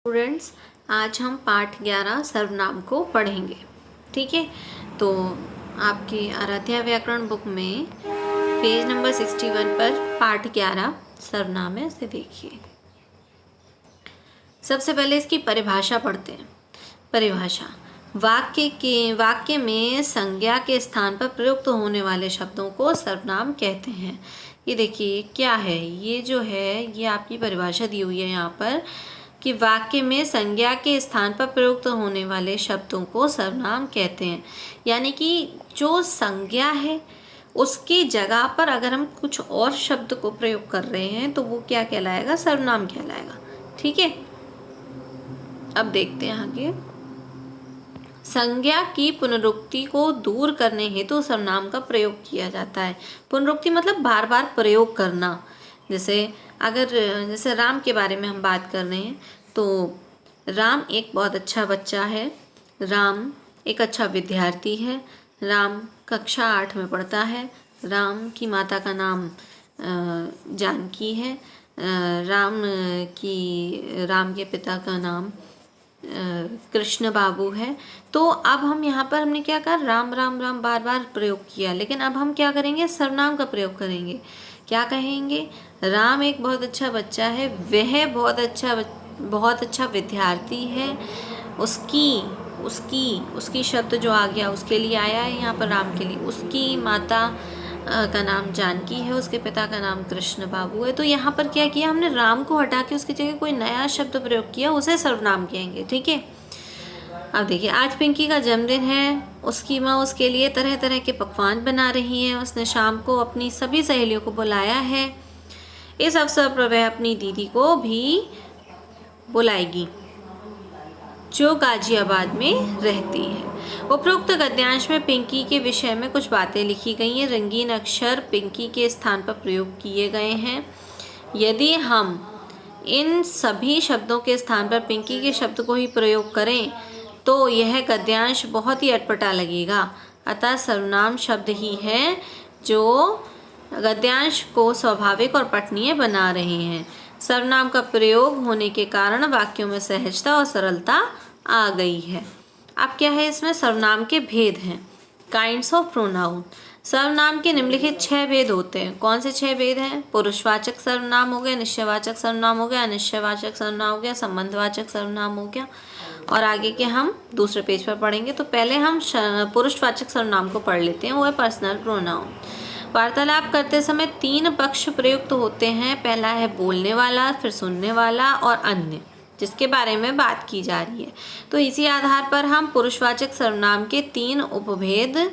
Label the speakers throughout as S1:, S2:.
S1: Students, आज हम पाठ 11 सर्वनाम को पढ़ेंगे। ठीक है, तो आपकी आराध्या व्याकरण बुक में पेज नंबर 61 पर पाठ 11 सर्वनाम है, इसे देखिए। सबसे पहले इसकी परिभाषा पढ़ते हैं। परिभाषा: वाक्य में संज्ञा के स्थान पर प्रयुक्त होने वाले शब्दों को सर्वनाम कहते हैं। ये देखिए क्या है, ये जो है ये आपकी परिभाषा दी हुई है यहाँ पर कि वाक्य में संज्ञा के स्थान पर प्रयुक्त होने वाले शब्दों को सर्वनाम कहते हैं। यानी कि जो संज्ञा है उसकी जगह पर अगर हम कुछ और शब्द को प्रयोग कर रहे हैं तो वो क्या कहलाएगा? सर्वनाम कहलाएगा। ठीक है, अब देखते हैं आगे। संज्ञा की पुनरुक्ति को दूर करने हेतु सर्वनाम का प्रयोग किया जाता है। पुनरुक्ति मतलब बार बार प्रयोग करना। जैसे राम के बारे में हम बात कर रहे हैं तो राम एक बहुत अच्छा बच्चा है, राम एक अच्छा विद्यार्थी है, राम कक्षा 8 में पढ़ता है, राम की माता का नाम जानकी है, राम के पिता का नाम कृष्ण बाबू है। तो अब हम यहाँ पर हमने क्या कहा? राम राम राम बार बार प्रयोग किया, लेकिन अब हम क्या करेंगे? सर्वनाम का प्रयोग करेंगे। क्या कहेंगे? राम एक बहुत अच्छा बच्चा है, वह बहुत अच्छा विद्यार्थी है, उसकी शब्द जो आ गया उसके लिए आया है यहाँ पर, राम के लिए। उसकी माता का नाम जानकी है, उसके पिता का नाम कृष्ण बाबू है। तो यहाँ पर क्या किया हमने? राम को हटा के उसकी जगह कोई नया शब्द प्रयोग किया, उसे सर्वनाम कहेंगे। ठीक है, अब देखिए, आज पिंकी का जन्मदिन है, उसकी माँ उसके लिए तरह तरह के पकवान बना रही है, उसने शाम को अपनी सभी सहेलियों को बुलाया है, इस अवसर पर वह अपनी दीदी को भी बुलाएगी जो गाजियाबाद में रहती है। उपरोक्त गद्यांश में पिंकी के विषय में कुछ बातें लिखी गई हैं। रंगीन अक्षर पिंकी के स्थान पर प्रयोग किए गए हैं। यदि हम इन सभी शब्दों के स्थान पर पिंकी के शब्द को ही प्रयोग करें तो यह गद्यांश बहुत ही अटपटा लगेगा। अतः सर्वनाम शब्द ही है जो गद्यांश को स्वाभाविक और पठनीय बना रहे हैं। सर्वनाम का प्रयोग होने के कारण वाक्यों में सहजता और सरलता आ गई है। अब क्या है? इसमें सर्वनाम के भेद हैं। Kinds of pronoun. सर्वनाम के निम्नलिखित 6 भेद होते हैं। कौन से 6 भेद हैं? पुरुषवाचक सर्वनाम हो गया, निश्चयवाचक सर्वनाम हो गया, अनिश्चयवाचक सर्वनाम हो गया, संबंधवाचक सर्वनाम हो गया। और आगे के हम दूसरे पेज पर पढ़ेंगे। तो पहले हम पुरुषवाचक सर्वनाम को पढ़ लेते हैं, वो है पर्सनल प्रोनाउन। वार्तालाप करते समय 3 पक्ष प्रयुक्त होते हैं। पहला है बोलने वाला, फिर सुनने वाला और अन्य, जिसके बारे में बात की जा रही है। तो इसी आधार पर हम पुरुषवाचक सर्वनाम के 3 उपभेद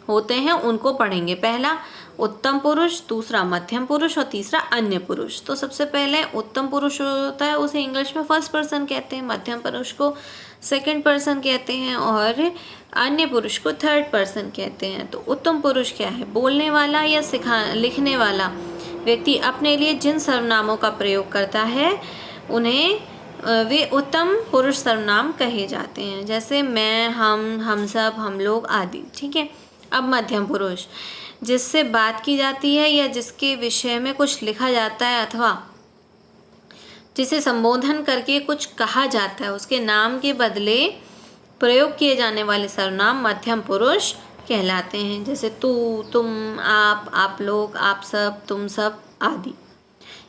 S1: होते हैं, उनको पढ़ेंगे। पहला उत्तम पुरुष, दूसरा मध्यम पुरुष और तीसरा अन्य पुरुष। तो सबसे पहले उत्तम पुरुष होता है, उसे इंग्लिश में फर्स्ट पर्सन कहते हैं, मध्यम पुरुष को सेकंड पर्सन कहते हैं और अन्य पुरुष को थर्ड पर्सन कहते हैं। तो उत्तम पुरुष क्या है? बोलने वाला या लिखने वाला व्यक्ति अपने लिए जिन सर्वनामों का प्रयोग करता है उन्हें वे उत्तम पुरुष सर्वनाम कहे जाते हैं, जैसे मैं, हम सब, हम लोग आदि। ठीक है, अब मध्यम पुरुष जिससे बात की जाती है या जिसके विषय में कुछ लिखा जाता है अथवा जिसे संबोधन करके कुछ कहा जाता है, उसके नाम के बदले प्रयोग किए जाने वाले सर्वनाम मध्यम पुरुष कहलाते हैं, जैसे तू, तुम, आप लोग, आप सब, तुम सब आदि।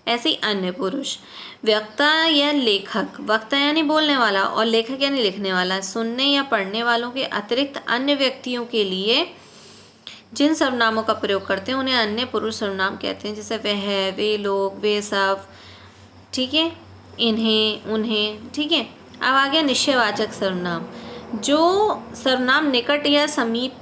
S1: ऐसे ही अन्य पुरुष वक्ता या लेखक, वक्ता यानी बोलने वाला और लेखक यानी लिखने वाला, सुनने या पढ़ने वालों के अतिरिक्त अन्य व्यक्तियों के लिए जिन सर्वनामों का प्रयोग करते हैं उन्हें अन्य पुरुष सर्वनाम कहते हैं, जैसे वह, वे लोग, वे सब। ठीक है, इन्हें, उन्हें। ठीक है, अब आ गया निश्चयवाचक सर्वनाम। जो सर्वनाम निकट या समीप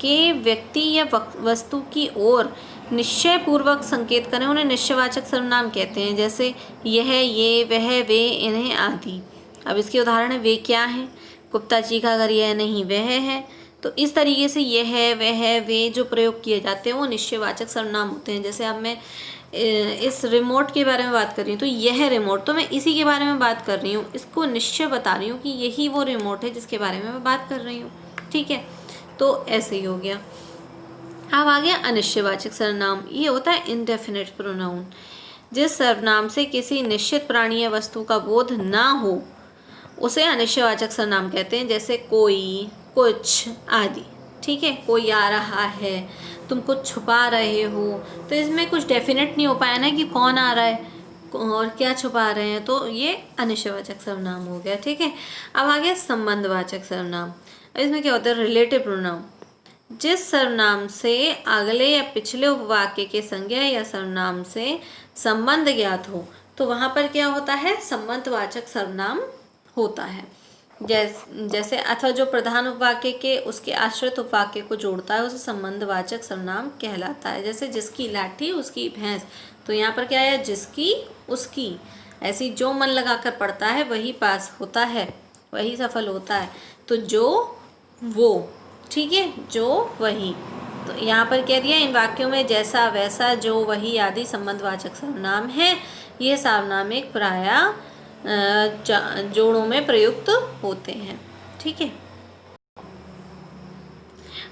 S1: के व्यक्ति या वस्तु की ओर निश्चय पूर्वक संकेत करें उन्हें निश्चयवाचक सर्वनाम कहते हैं, जैसे यह, ये, वह, वे, इन्हें आदि। अब इसके उदाहरण है, वे क्या है? गुप्ता जी का घर यह नहीं वह है। तो इस तरीके से यह, वह, वे जो प्रयोग किए जाते हैं वो निश्चयवाचक सर्वनाम होते हैं। जैसे अब मैं इस रिमोट के बारे में बात कर रही हूँ तो यह रिमोट, तो मैं इसी के बारे में बात कर रही हूँ, इसको निश्चय बता रही हूँ कि यही वो रिमोट है जिसके बारे में मैं बात कर रही हूँ। ठीक है, तो ऐसे ही हो गया। अब आ गया अनिश्चयवाचक सर्वनाम। ये होता है इनडेफिनेट प्रोनाउन। जिस सर्वनाम से किसी निश्चित प्राणी या वस्तु का बोध ना हो उसे अनिश्चयवाचक सर्वनाम कहते हैं, जैसे कोई, कुछ आदि। ठीक है, कोई आ रहा है, तुम कुछ छुपा रहे हो, तो इसमें कुछ डेफिनेट नहीं हो पाया ना कि कौन आ रहा है और क्या छुपा रहे हैं, तो ये अनिश्चयवाचक सर्वनाम हो गया। ठीक है, अब आ गया संबंधवाचक सर्वनाम। अब इसमें क्या होता है, रिलेटिव प्रोनाउन। जिस सर्वनाम से अगले या पिछले उपवाक्य के संज्ञा या सर्वनाम से संबंध ज्ञात हो तो वहाँ पर क्या होता है, संबंधवाचक सर्वनाम होता है। जैसे अथवा जो प्रधान उपवाक्य के उसके आश्रित उपवाक्य को जोड़ता है उसे संबंधवाचक सर्वनाम कहलाता है। जैसे जिसकी लाठी उसकी भैंस, तो यहाँ पर क्या है, जिसकी उसकी। ऐसी जो मन लगाकर पढ़ता है वही पास होता है, वही सफल होता है। तो जो वो, ठीक है, जो वही। तो यहाँ पर कह दिया इन वाक्यों में जैसा वैसा जो वही आदि संबंधवाचक सर्वनाम है। ये सर्वनाम एक प्रायः जोड़ों में प्रयुक्त होते हैं। ठीक है,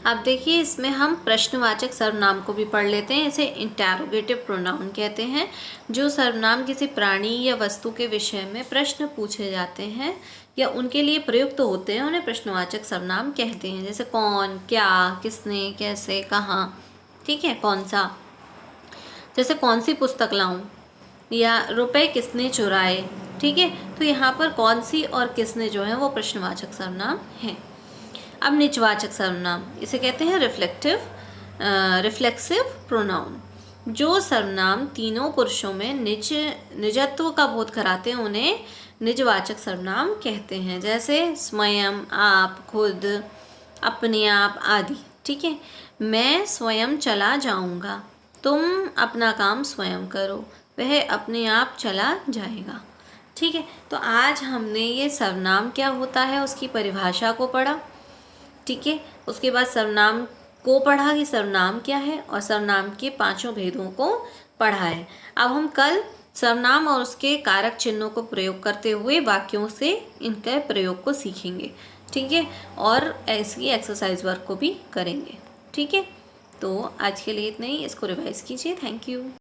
S1: अब देखिए इसमें हम प्रश्नवाचक सर्वनाम को भी पढ़ लेते हैं। इसे इंटेरोगेटिव प्रोनाउन कहते हैं। जो सर्वनाम किसी प्राणी या वस्तु के विषय में प्रश्न पूछे जाते हैं या उनके लिए प्रयुक्त होते हैं उन्हें प्रश्नवाचक सर्वनाम कहते हैं। जैसे कौन, क्या, किसने, कैसे, कहाँ। ठीक है, कौन सा, जैसे कौन सी पुस्तक लाऊं, या रुपए किसने चुराए। ठीक है, तो यहाँ पर कौन सी और किसने जो है वो प्रश्नवाचक सर्वनाम है। अब निजवाचक सर्वनाम, इसे कहते हैं रिफ्लेक्सिव प्रोनाउन। जो सर्वनाम तीनों पुरुषों में निजत्व का बोध कराते हैं उन्हें निजवाचक सर्वनाम कहते हैं। जैसे स्वयं, आप, खुद, अपने आप आदि। ठीक है, मैं स्वयं चला जाऊंगा, तुम अपना काम स्वयं करो, वह अपने आप चला जाएगा। ठीक है, तो आज हमने ये सर्वनाम क्या होता है उसकी परिभाषा को पढ़ा। ठीक है, उसके बाद सर्वनाम को पढ़ा कि सर्वनाम क्या है और सर्वनाम के पांचों भेदों को पढ़ा है। अब हम कल सर्वनाम और उसके कारक चिन्हों को प्रयोग करते हुए वाक्यों से इनके प्रयोग को सीखेंगे। ठीक है, और ऐसी एक्सरसाइज वर्क को भी करेंगे। ठीक है, तो आज के लिए इतना ही, इसको रिवाइज कीजिए। Thank you.